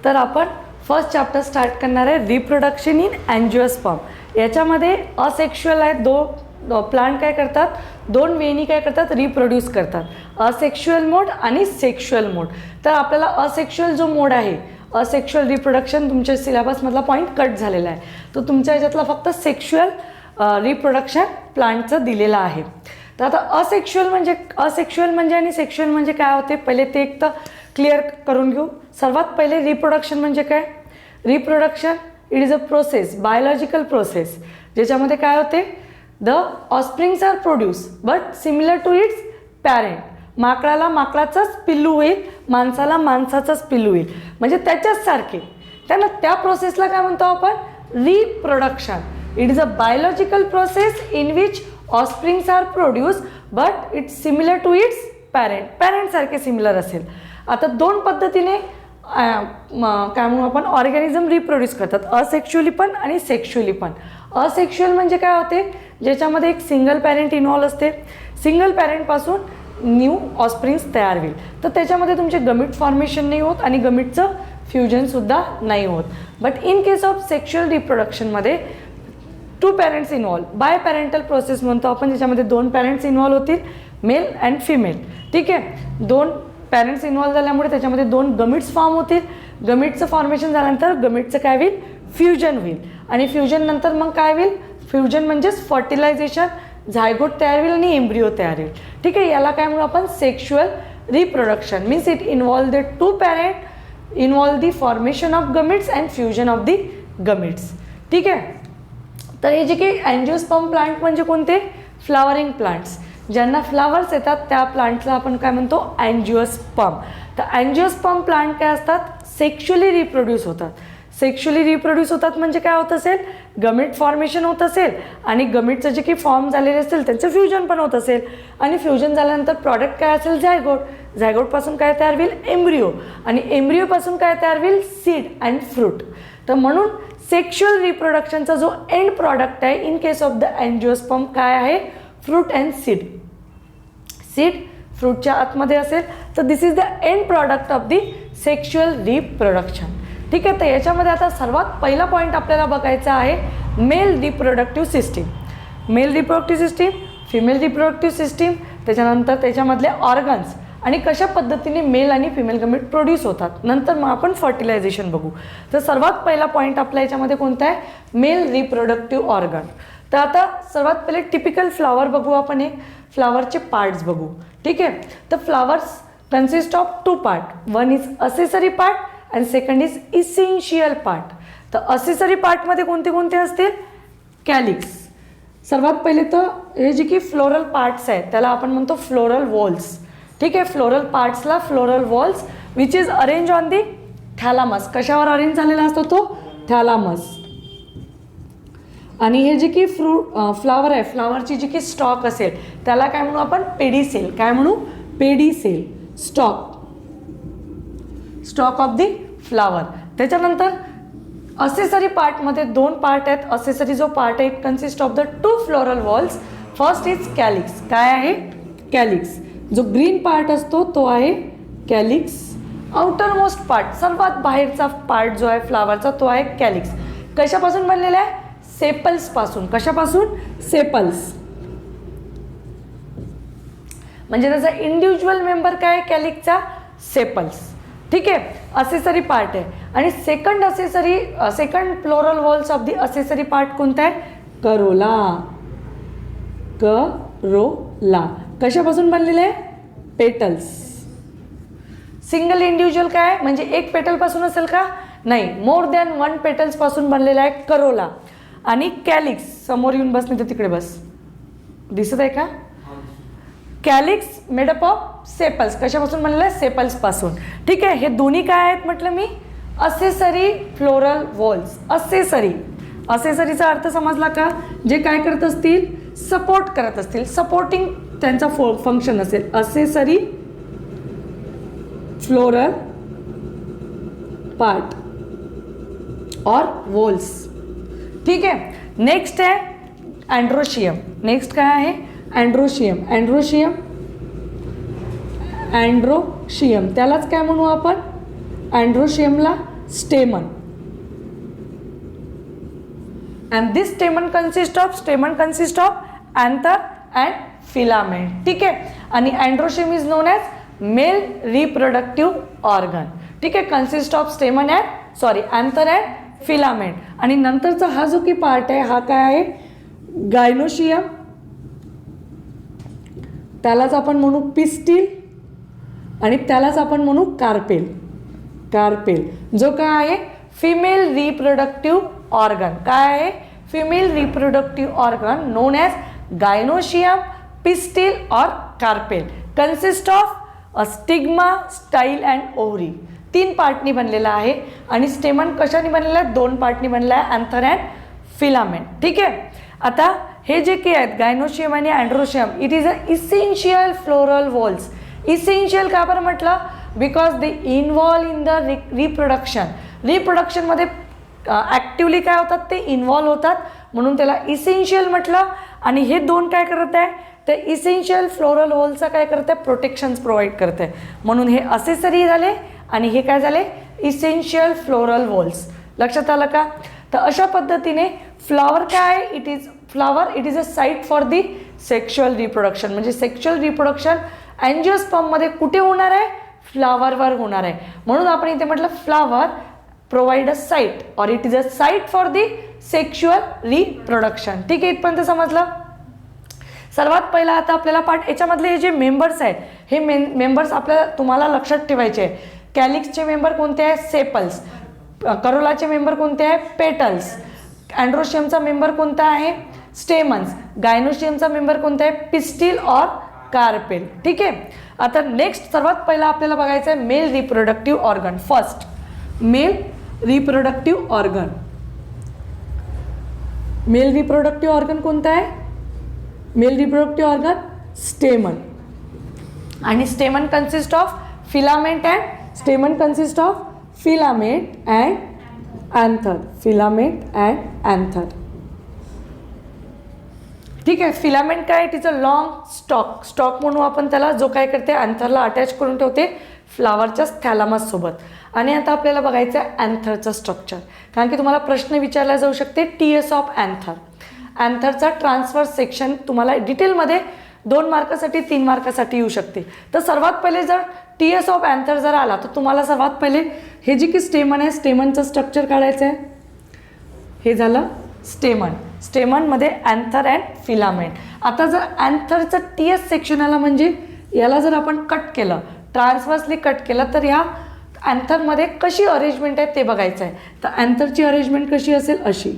तर आपण first chapter start करणार आहे रिप्रोडक्शन इन अँजिओस्पर्म. याच्यामध्ये असेक्शुअल आहेत प्लांट काय करतात, दोन वेनी काय करतात, रिप्रोड्यूस करतात. असेक्शुअल मोड आणि सेक्शुअल मोड. तर आपल्याला असेक्शुअल जो मोड आहे, असेक्शुअल रिप्रोडक्शन तुमच्या सिलेबसमधला पॉईंट कट झालेला आहे. तो तुमच्या ह्याच्यातला फक्त सेक्शुअल रिप्रोडक्शन प्लांटचं दिलेलं आहे. तर आता असेक्शुअल म्हणजे आणि सेक्शुअल म्हणजे काय होते, पहिले ते एक तर क्लिअर करून घेऊ. सर्वात पहिले रिप्रोडक्शन म्हणजे काय. Reproduction it is a process, biological process, ज्याच्यामध्ये काय होते, the offsprings are produce but similar to its parent. माकडाला माकडाचाच पिल्लू होईल, माणसाला माणसाचाच पिल्लू होईल, म्हणजे त्याच्याच सारखे. त्यांना त्या प्रोसेसला काय म्हणतो आपण, reproduction. It is a biological process in which offsprings are produce but it's similar to its parent सारखे सिमिलर असेल. आता दोन पद्धतीने काय म्हणू आपण ऑर्गॅनिझम रिप्रोड्यूस करतात, असेक्शुअली पण आणि सेक्शुअली पण. असेक्शुअल म्हणजे काय होते, ज्याच्यामध्ये एक सिंगल पॅरेंट इन्व्हॉल्व असते. सिंगल पॅरेंटपासून न्यू ऑस्प्रिंग्स तयार होईल, तर त्याच्यामध्ये तुमचे गमिट फॉर्मेशन नाही होत आणि गमिटचं फ्युजनसुद्धा नाही होत. But in case of sexual रिप्रोडक्शनमध्ये two parents involve, biparental process म्हणतो आपण, ज्याच्यामध्ये दोन पॅरेंट्स इन्व्हॉल्व होतील, मेल अँड फिमेल. ठीक आहे, दोन पॅरेंट्स इन्व्हॉल्व झाल्यामुळे त्याच्यामध्ये दोन गमिट्स फॉर्म होतील. गमिटचं फॉर्मेशन झाल्यानंतर गमिटचं काय होईल, फ्युजन होईल. आणि फ्युजन नंतर मग काय होईल, फ्युजन म्हणजेच फर्टिलायझेशन, झायगोट तयार होईल आणि एम्ब्रिओ तयार होईल. ठीक आहे, याला काय म्हणू आपण, sexual reproduction. Means it involve the two parent, involve the formation of gametes and fusion of the gametes. ठीक आहे, तर हे जे काही अँजिओस्पर्म प्लांट म्हणजे कोणते, फ्लावरिंग प्लांट्स. ज्यांना फ्लावर्स येतात त्या प्लांटला आपण काय म्हणतो, अँजिओस्पर्म. तर अँजिओस्पर्म प्लांट काय असतात, सेक्शुअली रिप्रोड्यूस होतात. सेक्शुअली रिप्रोड्यूस होतात म्हणजे काय होत असेल, गमिट फॉर्मेशन होत असेल आणि गमिटचं जे काही फॉर्म झालेले असेल त्यांचं फ्युजन पण होत असेल. आणि फ्युजन झाल्यानंतर प्रॉडक्ट काय असेल, झायगोट. झायगोटपासून काय तयार होईल, एम्ब्रिओ. आणि एम्ब्रिओपासून काय तयार होईल, सीड अँड फ्रूट. तर म्हणून सेक्शुअल रिप्रोडक्शनचा जो एंड प्रॉडक्ट आहे in case of the angiosperm काय आहे, फ्रूट अँड सीड. सीड फ्रूटच्या आतमध्ये असेल, तर this is the end product of the sexual reproduction. ठीक आहे, तर याच्यामध्ये आता सर्वात पहिला पॉईंट आपल्याला बघायचा आहे, male reproductive system. Male reproductive system, female reproductive system, त्याच्यानंतर त्याच्यामधले ऑर्गन्स आणि कशा पद्धतीने मेल आणि फिमेल गमिट प्रोड्यूस होतात. नंतर मग आपण फर्टिलायझेशन बघू. तर सर्वात पहिला पॉईंट आपल्या याच्यामध्ये कोणता आहे, मेल रिप्रोडक्टिव्ह ऑर्गन. तर आता सर्वात पहिले टिपिकल फ्लावर बघू आपण, एक फ्लावरचे पार्ट्स बघू. ठीक आहे, तर flowers consist of two part. One is accessory part and second is essential part. तर असेसरी पार्टमध्ये कोणते कोणते असतील, कॅलिक्स. सर्वात पहिले तर हे जे की फ्लोरल पार्ट्स आहेत त्याला आपण म्हणतो फ्लोरल वॉल्स. ठीक आहे, फ्लोरल पार्ट्सला floral whorls which is arrange on the thalamus. कशावर अरेंज झालेला असतो तो, थॅलामस. आणि हे जे की फ्लावर आहे, फ्लावरची जी की स्टॉक असेल त्याला काय म्हणू आपण, पेडीसेल. काय म्हणू, पेडीसेल, स्टॉक ऑफ दी फ्लावर. त्याच्यानंतर असेसरी पार्टमध्ये दोन पार्ट आहेत. असेसरी जो पार्ट आहे it consist of the two floral walls. First is calyx. काय आहे, कॅलिक्स. जो ग्रीन पार्ट असतो तो आहे कॅलिक्स. आउटर मोस्ट पार्ट, सर्वात बाहेरचा पार्ट जो आहे फ्लावरचा तो आहे कॅलिक्स. कशापासून बनलेला आहे, सेपल्स पासून. कशापासून, सेपल्स. म्हणजे त्याचा इंडिव्हिज्युअल मेंबर काय आहे कॅलिकचा, सेपल्स. ठीक आहे, असेसरी पार्ट आहे. आणि second floral walls of the accessory part कोणता आहे, करोला. करोला कशापासून बनलेलं आहे, पेटल्स. सिंगल इंडिव्हिज्युअल काय म्हणजे एक पेटलपासून असेल का, नाही, मोर दॅन वन पेटल्सपासून बनलेला आहे करोला. आणि कॅलिक्स, समोर येऊन बस, नाही तर तिकडे बस, दिसत आहे का, कॅलिक्स मेडअप ऑफ सेपल्स. कशापासून बनलेलं आहे, सेपल्सपासून. ठीक आहे, हे दोन्ही काय आहेत म्हटलं मी, असेसरी फ्लोरल वॉल्स. असेसरीचा अर्थ समजला का, जे काय करत असतील, सपोर्ट करत असतील, सपोर्टिंग त्यांचा फंक्शन असेल, असेसरी फ्लोरल पार्ट और वॉल्स. ठीक आहे, नेक्स्ट आहे अँड्रोशियम. नेक्स्ट काय आहे, अँड्रोशियम. अँड्रोशियम त्यालाच काय म्हणू आपण, अँड्रोशियमला स्टेमन. and this stamen consist of anther and filament. ठीक आहे. आणि androecium is known as mail reproductive organ. ठीक आहे. Consist of स्टेमन anther and filament. आणि नंतरचा हा जो की पार्ट आहे हा काय आहे, गायनोशियम, त्यालाच आपण म्हणू पिस्टिल आणि त्यालाच आपण म्हणू कार्पेल. जो काय आहे फिमेल रिप्रोडक्टिव्ह ऑर्गन. काय आहे female reproductive organ known as gynoecium, pistil और carpel. Consist of a stigma, style and ovary. 3 पार्टनी बनलेला आहे. आणि स्टेमन कशाने बनलेला आहे, 2 पार्टनी बनलेला आहे, अँथर अँड फिलामेंट. ठीक आहे. आता हे जे काही आहेत गायनोशियम आणि androecium, it is a essential floral whorls. Essential का बरं म्हटलं, because they involve in the reproduction. रिप्रोडक्शनमध्ये ॲक्टिवली काय होतात ते इन्व्हॉल्व होतात, म्हणून त्याला इसेन्शियल म्हटलं. आणि हे 2 काय करत आहे, ते इसेन्शियल फ्लोरल वॉलचं काय करत आहे, प्रोटेक्शन्स प्रोव्हाइड करते आहे, म्हणून हे असेसरी झाले. आणि हे काय झाले, इसेन्शियल फ्लोरल वॉल्स. लक्षात आलं का. तर अशा पद्धतीने फ्लॉवर काय आहे, it is a site for the sexual reproduction. म्हणजे सेक्शुअल रिप्रोडक्शन अँजिओस्पर्ममध्ये कुठे होणार आहे, फ्लावरवर होणार आहे. म्हणून आपण इथे म्हटलं फ्लावर प्रोव्हाइड अ साईट और it is a site for the sexual reproduction. ठीक आहे. इथपर्यंत समजलं. सर्वात पहिला आता आपल्याला पार्ट, याच्यामधले हे जे मेंबर्स आहेत हे मेंबर्स आपल्याला तुम्हाला लक्षात ठेवायचे आहे. कॅलिक्सचे मेंबर कोणते आहेत, सेपल्स. करोलाचे मेंबर कोणते आहे, पेटल्स. अँड्रोशियमचा मेंबर कोणता आहे, स्टेमन्स. गायनोशियमचा मेंबर कोणता आहे, पिस्टिल और कार्पेल. ठीक आहे. आता नेक्स्ट सर्वात पहिला आपल्याला बघायचं आहे male reproductive organ. First male reproductive organ. Mail reproductive organ कोणता आहे, मेल रिप्रोडक्टिव्ह ऑर्गन स्टेमन. आणि स्टेमन consist of filament and anther. ठीक आहे. फिलामेंट काय, तिचं लॉंग स्टॉक म्हणून आपण त्याला, जो काय करते अँथरला अटॅच करून ठेवते फ्लावरच्या थॅलामस सोबत. आणि आता आपल्याला बघायचं आहे अँथरचं स्ट्रक्चर, कारण की तुम्हाला प्रश्न विचारला जाऊ शकते TS ऑफ अँथर. अँथरचा ट्रान्सफर सेक्शन तुम्हाला डिटेलमध्ये 2 मार्कासाठी 3 मार्कासाठी येऊ शकते. तर सर्वात पहिले जर TS ऑफ अँथर जर आला तर तुम्हाला सर्वात पहिले हे जे की स्टेमन आहे, स्टेमनचं स्ट्रक्चर काढायचं आहे. हे झालं स्टेमन. स्टेमनमध्ये अँथर अँड फिलामेंट. आता जर अँथरचं TS सेक्शन आला, म्हणजे याला जर आपण कट केलं, ट्रान्सवर्सली कट केलं, तर ह्या अँथरमध्ये कशी अरेंजमेंट आहे ते बघायचं आहे. तर अँथरची अरेंजमेंट कशी असेल, अशी,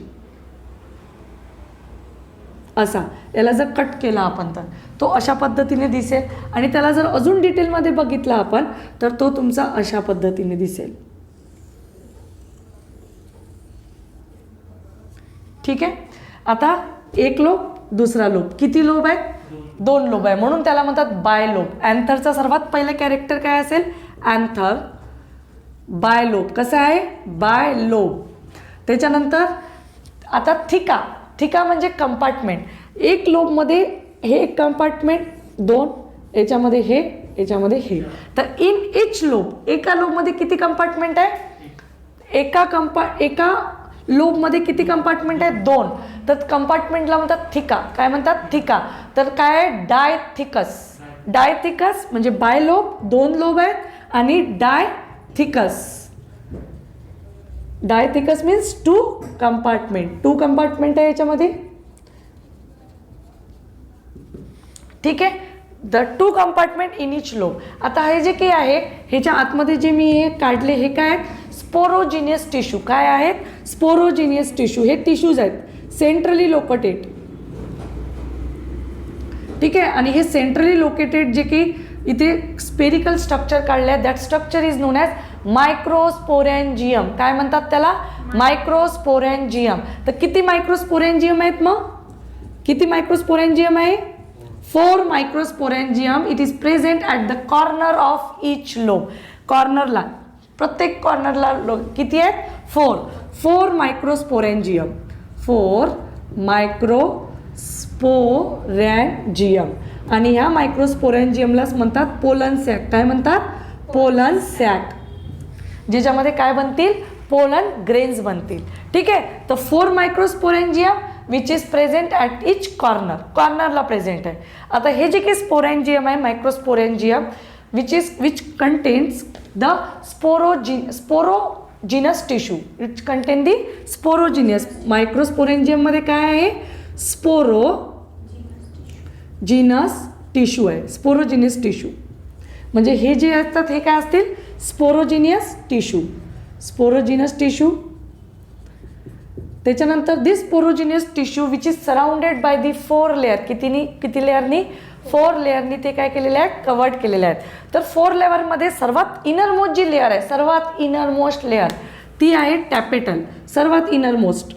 असा. याला जर कट केला आपण तर तो अशा पद्धतीने दिसेल. आणि त्याला जर अजून डिटेलमध्ये बघितला आपण तर तो तुमचा अशा पद्धतीने दिसेल. ठीक आहे. आता एक लोब, दुसरा लोब. किती लोब आहेत, 2 लोब आहे, म्हणून त्याला म्हणतात बाय लोब. अँथरचा सर्वात पहिलं कॅरेक्टर काय असेल, अँथर बाय लोब. कसं आहे, बाय लोब. त्याच्यानंतर आता थिका म्हणजे कंपार्टमेंट. एक लोबमध्ये हे एक कंपार्टमेंट, 2 याच्यामध्ये हे. तर इन इच लोब, एका लोबमध्ये किती कंपार्टमेंट आहे, एका लोबमध्ये किती कंपार्टमेंट आहे, 2. तर कंपार्टमेंटला म्हणतात थिका. काय म्हणतात, थिका. तर काय आहे, डायथिकस म्हणजे बाय लोब, 2 लोब आहेत. आणि डायथिकस मीन्स 2 कंपार्टमेंट आहे याच्यामध्ये. ठीक आहे. The 2 compartment in each lobe. आता हे जे काही आहे ह्याच्या आतमध्ये जे मी हे काढले, हे काय आहेत, स्पोरोजिनियस टिश्यू. काय आहेत, स्पोरोजिनियस टिश्यू. हे टिश्यूज आहेत सेंट्रली लोकेटेड. ठीक आहे. आणि हे सेंट्रली लोकेटेड जे की इथे स्पेरिकल स्ट्रक्चर काढले आहे, that structure is known as microsporangium. काय म्हणतात त्याला, मायक्रोस्पोरॅन्जियम. तर किती मायक्रोस्पोरॅन्जियम आहेत, मग किती मायक्रोस्पोरॅन्जियम आहे, 4 microsporangium. It is present at the corner of each lobe. कॉर्नरला, प्रत्येक कॉर्नरला किती आहेत, 4 मायक्रोस्पोरॅन्जियम. 4 मायक्रोस्पोरॅन्जियम. आणि ह्या मायक्रोस्पोरॅन्जियमलाच म्हणतात पोलन सॅक. काय म्हणतात, पोलन सॅक. ज्याच्यामध्ये काय बनतील, पोलन ग्रेन्स बनतील. ठीक आहे. तर 4 microsporangium which is present at each कॉर्नरला प्रेझेंट आहे. आता हे जे काही स्पोरेंजियम आहे microsporangium which contains the sporogenous tissue, it contain the sporogenous. मायक्रोस्पोरेंजियममध्ये काय आहे, स्पोरोजिनस टिश्यू आहे. स्पोरोजिनियस टिश्यू म्हणजे हे जे असतात हे काय असतील, स्पोरोजिनियस टिश्यू. Sporogenous tissue. त्याच्यानंतर this sporogenous tissue which is surrounded by the 4 layer. किती लेअरनी, 4 लेअरनी ते काय केलेले आहेत, कवर्ड केलेले आहेत. तर 4 लेअरमध्ये सर्वात इनरमोस्ट जी लेअर आहे, सर्वात इनरमोस्ट लेअर ती आहे टॅपेटल. सर्वात इनरमोस्ट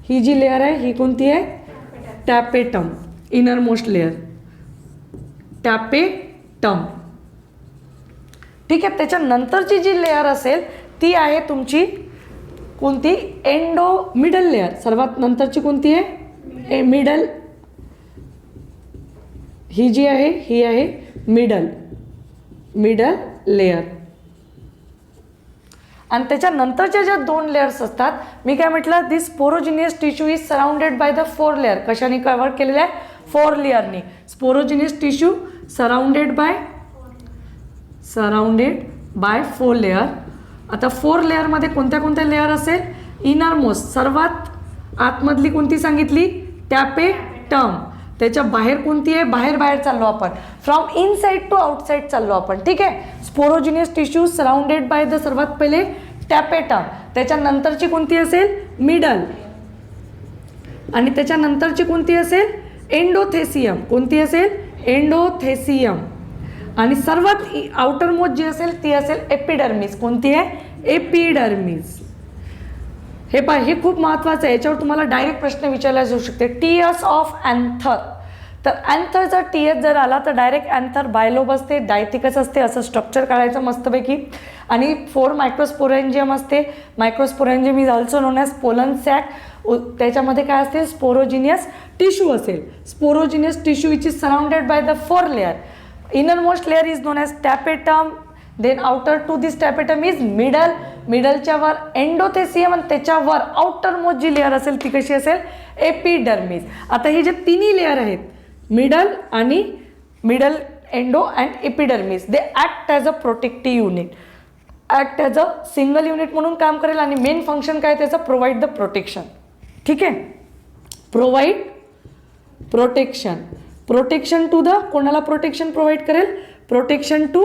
ही जी लेअर आहे ही कोणती आहे, टॅपेटम. Innermost layer tapetum. ठीक आहे. त्याच्यानंतरची जी लेअर असेल ती आहे तुमची कोणती, मिडल लेअर. सर्वात नंतरची कोणती आहे, मिडल. ही जी आहे ही आहे मिडल लेअर. आणि त्याच्यानंतरच्या ज्या 2 लेअर्स असतात, मी काय म्हटलं, this sporogenous tissue is surrounded by the 4 layer. कशाने कव्हर केलेलं आहे, 4 लेअरनी. Sporogenous tissue surrounded by 4 layer. आता 4 लेअरमध्ये कोणत्या लेअर असेल, इनरमोस्ट सर्वात आतमधली कोणती सांगितली, टॅपेटम. त्याच्या बाहेर कोणती आहे, बाहेर चाललो आपण, फ्रॉम इनसाइड टू आउटसाइड चाललो आपण. ठीक आहे. स्पोरोजिनियस टिश्यू सराउंडेड बाय द सर्वात पहिले टॅपेटम. त्याच्यानंतरची कोणती असेल, मिडल. आणि त्याच्यानंतरची कोणती असेल, एंडोथेसियम. कोणती असेल, एंडोथेसियम. आणि सर्वात आउटरमोस्ट जी असेल ती असेल एपिडर्मिस. कोणती आहे, एपिडर्मिस. हे खूप महत्त्वाचं आहे. याच्यावर तुम्हाला डायरेक्ट प्रश्न विचारला जाऊ शकते. टीएस ऑफ अँथर. तर अँथरचा टीएस जर आला तर डायरेक्ट अँथर बायलोब असते, डायथिकस असते, असं स्ट्रक्चर काढायचं मस्तपैकी. आणि 4 मायक्रोस्पोरेंजियम असते. Microsporangium is also known as pollen sac. त्याच्यामध्ये काय असते, स्पोरोजिनियस टिश्यू असेल. Sporogenous tissue which is surrounded by the 4 layer. Innermost layer is known as tapetum. Then outer to this tapetum is middle. मिडलच्या वर endothecium आणि त्याच्यावर outermost जी layer असेल ती कशी असेल, एपिडर्मिस. आता हे जे तिन्ही लेअर आहेत, middle, endo and epidermis, they act as a protective unit. Act as a single unit म्हणून काम करेल. आणि मेन फंक्शन काय त्याचं, प्रोव्हाइड द प्रोटेक्शन. ठीक आहे. प्रोव्हाइड प्रोटेक्शन टू द, कोणाला प्रोटेक्शन प्रोव्हाइड करेल, प्रोटेक्शन टू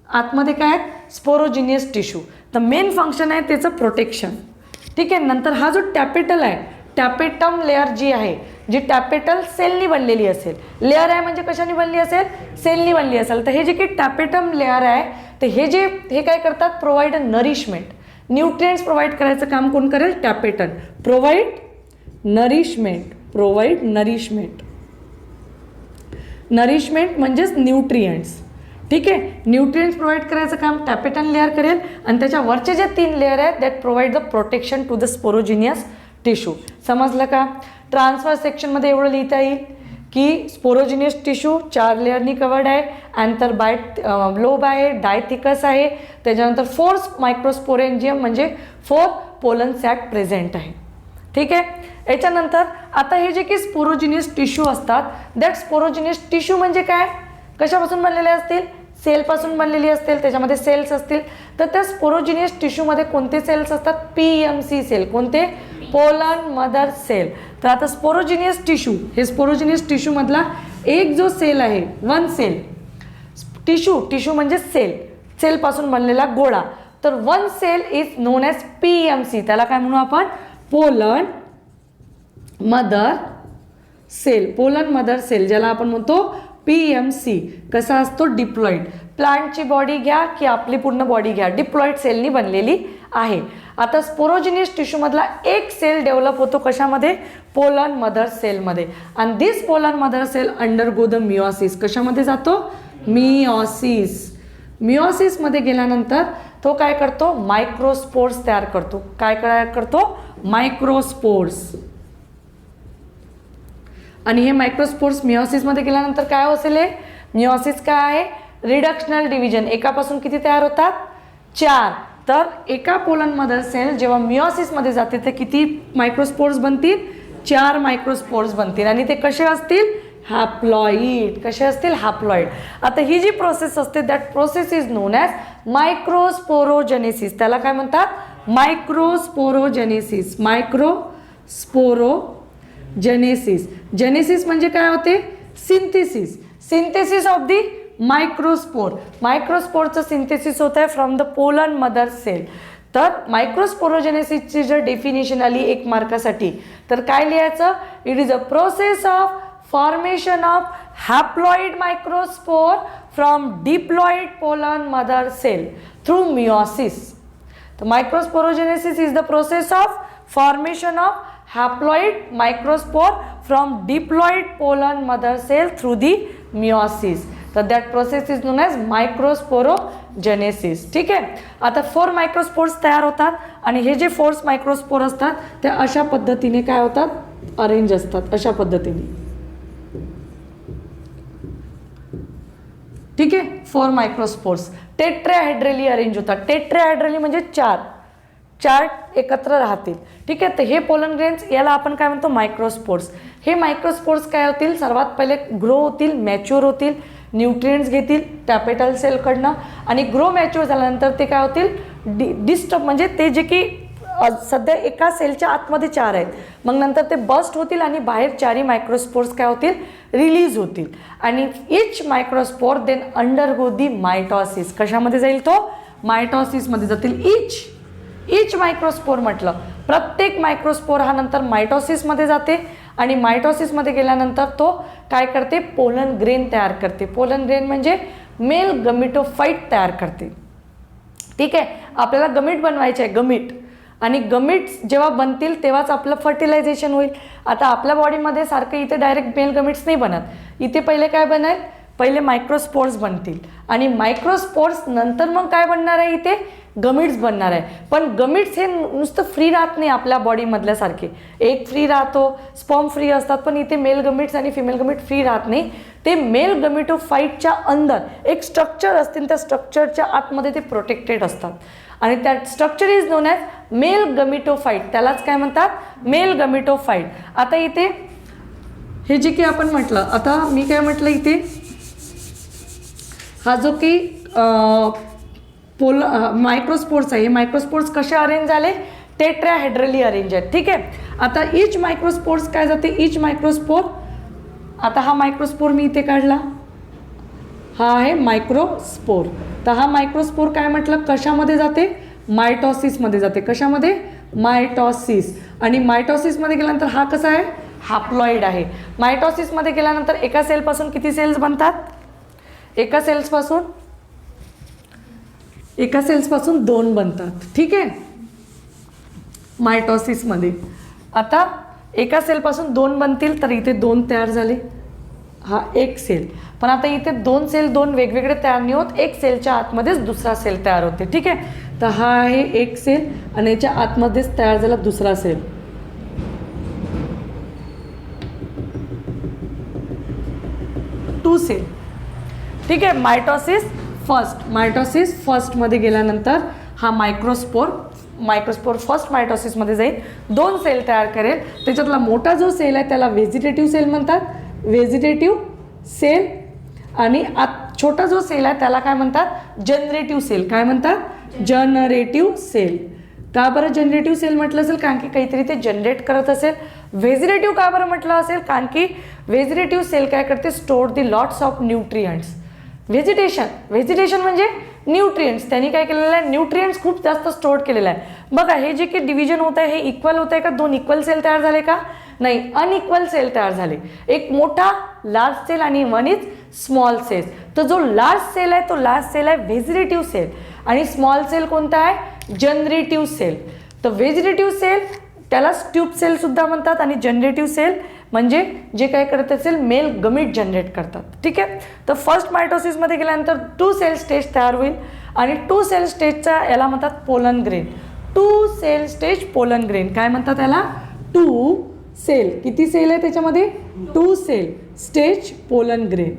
आतमध्ये काय आहे, स्पोरोजिनियस टिश्यू. तर मेन फंक्शन आहे त्याचं प्रोटेक्शन. ठीक आहे. नंतर हा जो टॅपेटल आहे, टॅपेटम लेअर जी आहे, जी टॅपेटल सेलनी बनलेली असेल. लेअर आहे म्हणजे कशाने बनली असेल, सेलनी बनली असेल. तर हे जे काही टॅपेटम लेअर आहे, तर हे काय करतात, प्रोव्हाइड नरिशमेंट. न्यूट्रिएंट्स प्रोव्हाइड करायचं काम कोण करेल, टॅपेटल. प्रोव्हाइड नरिशमेंट म्हणजेच न्यूट्रिएंट्स. ठीक आहे. न्यूट्रिएंट्स प्रोव्हाइड करायचं काम टॅपेटल लेअर करेल. आणि त्याच्या वरचे जे 3 लेअर आहेत that provide the protection to the sporogenous tissue. समजलं का. ट्रान्सफर सेक्शनमध्ये एवढं लिहिता येईल की स्पोरोजिनियस टिश्यू 4 लेअरनी कवर्ड आहे. अँथर बाय लोब आहे, डायथिकस आहे. त्याच्यानंतर 4 मायक्रोस्पोरेंजियम म्हणजे 4 पोलन सॅक प्रेझेंट आहे. ठीक आहे. याच्यानंतर आता हे जे की स्पोरोजिनियस टिश्यू असतात, दॅट स्पोरोजिनियस टिश्यू म्हणजे काय, कशापासून बनलेले असतील, सेलपासून बनलेली असतील. त्याच्यामध्ये सेल्स असतील. तर त्या स्पोरोजिनियस टिश्यूमध्ये कोणते सेल्स असतात, PMC सेल. कोणते, पोलन मदर सेल. तर आता स्पोरोजिनियस टिश्यू मधला एक जो सेल आहे, 1 सेल. टिश्यू म्हणजे सेलपासून बनलेला गोळा. तर 1 cell is known as PMC. त्याला काय म्हणू आपण, पोलन मदर सेल, ज्याला आपण म्हणतो PMC. कसा असतो, डिप्लॉइड. प्लांटची बॉडी घ्या की आपली पूर्ण बॉडी घ्या, डिप्लॉइड सेलनी बनलेली आहे. आता स्पोरोजिनियस टिश्यूमधला एक सेल डेव्हलप होतो कशामध्ये, पोलन मदर सेलमध्ये. आणि this pollen mother cell undergo the meiosis. कशामध्ये जातो, मिओसिसमध्ये गेल्यानंतर तो काय करतो, मायक्रोस्पोर्स तयार करतो. काय करतो, मायक्रोस्पोर्स. आणि हे मायक्रोस्पोर्स मिओसिसमध्ये गेल्यानंतर काय असेल, मिओसिस काय आहे, रिडक्शनल डिव्हिजन. एकापासून किती तयार होतात, 4. तर एका पोलन मदर सेल जेव्हा मिओसिसमध्ये जाते तर किती मायक्रोस्पोर्स बनतील? 4 मायक्रोस्पोर्स बनतील आणि ते कसे असतील? हॅप्लॉइड. कसे असतील? हॅप्लॉइड. आता ही जी प्रोसेस असते that process is known as microsporogenesis. त्याला काय म्हणतात? मायक्रोस्पोरोजेनेसिस. मायक्रोस्पोरोजेनेसिस. जेनेसिस म्हणजे काय होते? Synthesis. Synthesis of the microspore. मायक्रोस्पोरचं सिंथेसिस होत आहे from the pollen mother cell. तर मायक्रोस्पोरोजेनेसिसची जर डेफिनेशन आली 1 मार्कासाठी तर काय लिहायचं? It is a process of formation of haploid microspore from diploid pollen mother cell through meiosis. तर microsporogenesis is the process of formation of haploid microspore from diploid pollen mother cell through the meiosis. तर that process is known as microsporogenesis. ठीक आहे. आता 4 मायक्रोस्पोर्स तयार होतात आणि हे जे 4 मायक्रोस्पोर असतात ते अशा पद्धतीने काय होतात? अरेंज असतात अशा पद्धतीने. ठीक आहे. 4 मायक्रोस्पोर्स टेट्राहेड्रली अरेंज होतात. टेट्राहेड्रली म्हणजे 4 एकत्र राहतील. ठीक आहे. तर हे पोलन ग्रेन्स याला आपण काय म्हणतो? मायक्रोस्पोर्स. हे मायक्रोस्पोर्स काय होतील? सर्वात पहिले ग्रो होतील, मॅच्युअर होतील, न्यूट्रिएंट्स घेतील टॅपेटल सेलकडनं आणि ग्रो मॅच्युअर झाल्यानंतर ते काय होतील? डिस्टर्ब म्हणजे ते जे की सध्या एका सेलच्या आतमध्ये 4 आहेत, मग नंतर ते बस्ट होतील आणि बाहेर 4ही मायक्रोस्पोर्स काय होतील? रिलीज होतील आणि इच मायक्रोस्पोर देन अंडरगो दी मायटॉसिस. कशामध्ये जाईल तो? मायटॉसिसमध्ये जातील. इच मायक्रोस्पोर म्हटलं प्रत्येक मायक्रोस्पोर हा नंतर मायटॉसिसमध्ये जाते आणि मायटॉसिसमध्ये गेल्यानंतर तो काय करते? पोलन ग्रेन तयार करते. पोलन ग्रेन म्हणजे मेल गमिटोफाइट तयार करते. ठीक आहे. आपल्याला गमिट बनवायचे आहे, गमिट. आणि गमिट्स जेव्हा बनतील तेव्हाच आपलं फर्टिलायझेशन होईल. आता आपल्या बॉडीमध्ये सारखं इथे डायरेक्ट मेल गमिट्स नाही बनत. इथे पहिले काय बनेल? पहिले मायक्रोस्पोर्स बनतील आणि मायक्रोस्पोर्स नंतर मग काय बनणार आहे? इथे गमिट्स बनणार आहे. पण गमिट्स हे नुसतं फ्री राहत नाही आपल्या बॉडीमधल्यासारखे. एक फ्री राहतो, स्पर्म फ्री असतात, पण इथे मेल गमिट्स आणि फिमेल गमिट फ्री राहत नाही. ते मेल गमिटोफाइटच्या अंदर एक स्ट्रक्चर असतील, त्या स्ट्रक्चरच्या आतमध्ये ते प्रोटेक्टेड असतात आणि त्या structure is known as male gametophyte. त्यालाच काय म्हणतात? Male gametophyte. आता इथे हे जे की आपण म्हटलं, आता मी काय म्हटलं इथे हा जो की मायक्रोस्पोर्स आहे, हे मायक्रोस्पोर्स कसे अरेंज झाले? टेट्राहेड्रली अरेंज आहेत. ठीक आहे. आता इच मायक्रोस्पोर्स काय जाते? इच मायक्रोस्पोर. आता हा मायक्रोस्पोर मी इथे काढला, हा आहे मायक्रोस्पोर. तर हा मायक्रोस्पोर काय म्हटलं? कशामध्ये जाते? मायटॉसिसमध्ये जाते. कशामध्ये? मायटॉसिस. आणि मायटॉसिसमध्ये गेल्यानंतर हा कसा आहे? हॅप्लॉइड आहे. मायटॉसिसमध्ये गेल्यानंतर एका सेलपासून किती सेल्स बनतात? एका सेल्सपासून 2 बनतात. ठीक आहे. मायटॉसिसमध्ये आता एका सेलपासून 2 बनतील तर इथे 2 तयार झाले. हा एक सेल. पण आता इथे 2 सेल 2 वेगवेगळे तयार नाही होत, एक सेलच्या आतमध्येच दुसरा सेल तयार होते. ठीक आहे. तर हा आहे एक सेल आणि याच्या आतमध्येच तयार झाला दुसरा सेल. To sale. ठीक आहे. मायटॉसिस फर्स्टमध्ये गेल्यानंतर हा मायक्रोस्पोर फर्स्ट मायटॉसिसमध्ये जाईल, 2 सेल तयार करेल. त्याच्यातला मोठा जो सेल आहे त्याला व्हेजिटेटिव्ह सेल म्हणतात, व्हेजिटेटिव्ह सेल. आणि छोटा जो सेल आहे त्याला काय म्हणतात? Generative cell. काय म्हणतात? Generative cell. का बरं जनरेटिव्ह सेल म्हटलं असेल? कारण की काहीतरी ते जनरेट करत असेल. व्हेजिटेटिव्ह का बरं म्हटलं असेल? कारण की व्हेजिटेटिव्ह सेल काय करते? Store the lots of nutrients. Vegetation म्हणजे न्यूट्रियंट्स. त्यांनी काय केलेलं आहे? न्यूट्रियंट्स खूप जास्त स्टोअर केलेलं आहे. बघा हे जे की डिव्हिजन होत आहे हे इक्वल होत आहे का? 2 इक्वल सेल तयार झाले का? नाही, अनइक्वल सेल तयार झाले. एक मोठा लार्ज सेल आणि 1 इज स्मॉल सेल. तर जो लार्ज सेल आहे तो लार्ज सेल आहे व्हेजिटेटिव्ह सेल आणि स्मॉल सेल कोणता आहे? Generative cell. तर व्हेजिटेटिव्ह सेल त्याला ट्यूब सेल सुद्धा म्हणतात आणि जनरेटिव्ह सेल म्हणजे जे काय करत असेल मेल गमिट जनरेट करतात. ठीक आहे. तर फर्स्ट मायटोसिसमध्ये गेल्यानंतर 2 सेल स्टेज तयार होईल आणि 2 सेल स्टेजचा याला म्हणतात pollen grain. 2 cell stage pollen grain. काय म्हणतात याला? 2 सेल. किती सेल आहे त्याच्यामध्ये? 2 सेल स्टेज पोलन ग्रेन.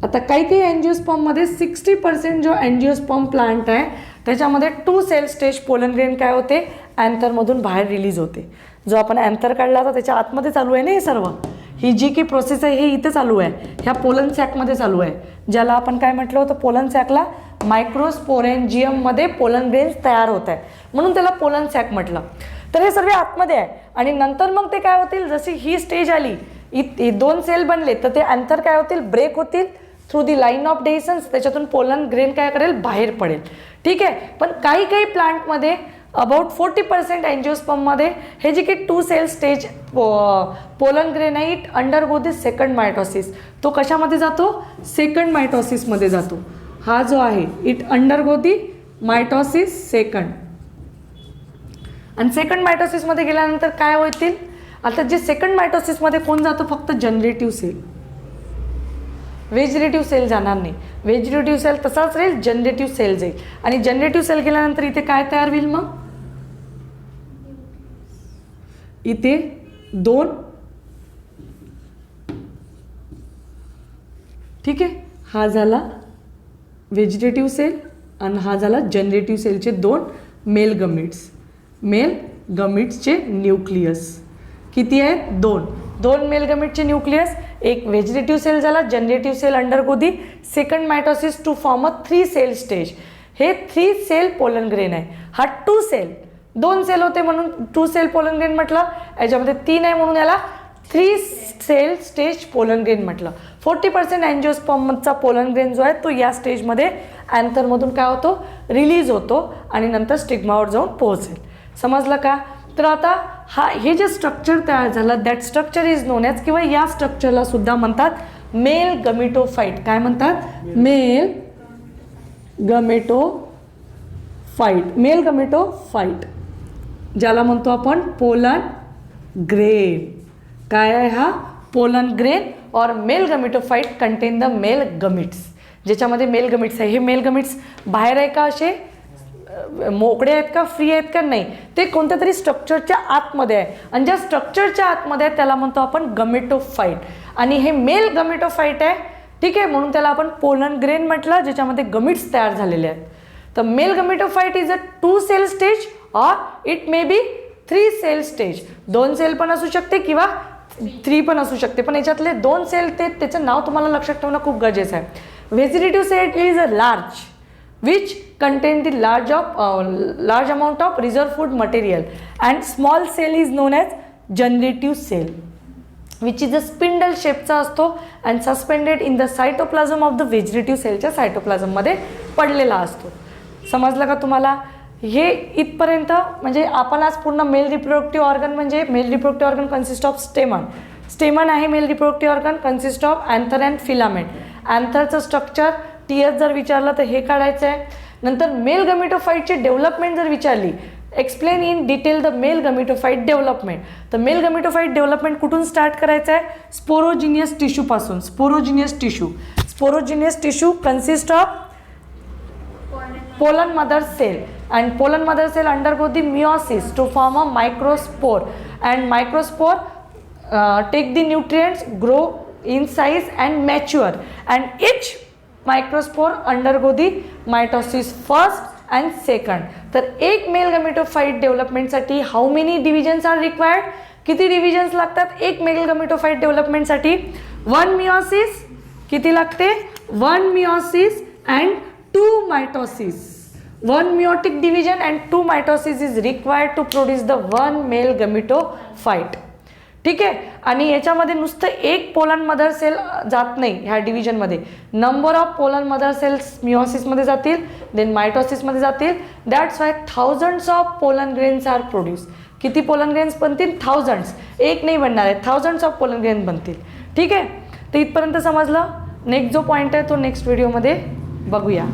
आता काही अँजिओस्पर्ममध्ये 60% जो अँजिओस्पर्म प्लांट आहे त्याच्यामध्ये 2 सेल स्टेज पोलन ग्रेन काय होते, अँथरमधून बाहेर रिलीज होते. जो आपण अँथर काढला होता त्याच्या आतमध्ये चालू आहे ना हे सर्व. ही जी काही प्रोसेस आहे हे इथे चालू आहे, ह्या पोलन सॅकमध्ये चालू आहे, ज्याला आपण काय म्हटलं होतं, पोलन सॅकला मायक्रोस्पोरेंजियममध्ये पोलन ग्रेन्स तयार होत आहे म्हणून त्याला पोलन सॅक म्हटलं. तर हे सर्व आतमध्ये आहे आणि नंतर मग ते काय होतील, जशी ही स्टेज आली, 2 सेल बनले तर ते अँथर काय होतील, ब्रेक होतील थ्रू दी लाईन ऑफ डेहिसन्स, त्याच्यातून पोलन ग्रेन काय करेल, बाहेर पडेल. ठीक आहे. पण काही प्लांटमध्ये अबाउट 40% अँजिओस्पर्ममध्ये हे जे काही 2 सेल स्टेज पोलन ग्रेन आहे it undergo the second mitosis. तो कशामध्ये जातो, सेकंड मायटोसिसमध्ये जातो. हा जो आहे it undergo the mitosis second. आणि सेकंड मायटोसिसमध्ये गेल्यानंतर काय होतील, आता जे सेकंड मायटोसिसमध्ये कोण जातो, फक्त जनरेटिव्ह सेल. व्हेजिटेटिव्ह सेल जाणार नाही. व्हेजिटेटिव्ह सेल तसाच राहील, जनरेटिव्ह सेल जाईल. आणि जनरेटिव्ह सेल गेल्यानंतर इथे काय तयार होईल, मग इथे 2, ठीक आहे, हा झाला व्हेजिटेटिव्ह सेल आणि हा झाला जनरेटिव्ह सेलचे 2 मेल गमिट्स. मेल गमिट्सचे न्यूक्लियस किती आहेत, 2 मेल गमिटचे न्यूक्लियस. एक व्हेजिटेटिव्ह सेल झाला, generative cell undergo the second mitosis to form a 3 cell stage. हे 3 सेल पोलन ग्रेन आहे. हा 2 सेल, 2 सेल होते म्हणून 2 सेल पोलन ग्रेन म्हटलं. याच्यामध्ये 3 आहे म्हणून याला 3 सेल स्टेज पोलन ग्रेन म्हटलं. 40% अँजिओस्पर्मचा पोलन ग्रेन जो आहे तो या स्टेजमध्ये अँथरमधून काय होतो, रिलीज होतो आणि नंतर स्टिग्मावर जाऊन पोहोचेल. समजलं का. तर आता हे जे स्ट्रक्चर तयार झालं that structure is known as, किंवा या स्ट्रक्चरला सुद्धा म्हणतात मेल गमिटोफाईट. काय म्हणतात, मेल गमेटोफाईट. मेल गमेटोफाईट ज्याला म्हणतो आपण पोलन ग्रेन. काय आहे हा, पोलन ग्रेन और mail गमेटोफाईट content the mail gametes. ज्याच्यामध्ये मेल गमिट्स आहे. हे मेल गमिट्स बाहेर आहे का, असे मोकळे आहेत का, फ्री आहेत का, नाही, ते कोणत्या तरी स्ट्रक्चरच्या आतमध्ये आहे. आणि ज्या स्ट्रक्चरच्या आतमध्ये आहे त्याला म्हणतो आपण गमेटोफाईट. आणि हे मेल गमेटोफाईट आहे. ठीक आहे, म्हणून त्याला आपण पोलन ग्रेन म्हटलं, ज्याच्यामध्ये गमिट्स तयार झालेले आहेत. तर male gametophyte is a 2 cell stage और it may be 3 cell stage. 2 cell पण असू शकते किंवा 3 पण असू शकते, पण याच्यातले 2 सेल त्याचं नाव तुम्हाला लक्षात ठेवणं खूप गरजेचं आहे. Vegetative cell is a large which contain the large amount of reserve food material, and small cell is known as generative cell which is a spindle shapeचा असतो and suspended in the cytoplasm of the vegetative cellच्या cytoplasm मध्ये पडलेला असतो. समजलं का तुम्हाला. हे इथपर्यंत म्हणजे आपण आज पूर्ण मेल रिप्रोडक्टिव्ह ऑर्गन, म्हणजे male reproductive organ consist of stamen आहे. Male reproductive organ consist of anther and filament. अँथरचं स्ट्रक्चर TS जर विचारलं तर हे काढायचं आहे. नंतर मेल गमेटोफाईटची डेव्हलपमेंट जर विचारली, explain in detail the male gametophyte development, तर मेल गमेटोफाईट डेव्हलपमेंट कुठून स्टार्ट करायचं आहे, स्पोरोजिनियस टिश्यूपासून. Sporogenous tissue consist of pollen mother cell, and pollen mother cell undergo the meiosis to form a microspore, and microspore take the nutrients, grow in size and mature, and each microspore undergo the mitosis first and second. तर एक male gametophyte डेव्हलपमेंटसाठी how many divisions are required, किती divisions लागतात एक male gametophyte डेव्हलपमेंटसाठी. 1 meiosis किती लागते, 1 meiosis and 2 mitosis. 1 meiotic division and 2 mitosis is required to produce the 1 male gametophyte. ठीक आहे. आणि याच्यामध्ये नुसतं एक पोलन मदर सेल जात नाही ह्या डिव्हिजनमध्ये. Number of pollen mother cells मियोसिसमध्ये जातील, देन मायटोसिसमध्ये जातील. That's why thousands of pollen grains are produce. किती पोलन ग्रेन्स बनतील, थाउजंड्स. एक नाही बनणार आहे, थाउजंड्स ऑफ पोलन ग्रेन बनतील. ठीक आहे. तर इथपर्यंत समजलं. नेक्स्ट जो पॉईंट आहे तो नेक्स्ट व्हिडिओमध्ये बघूया.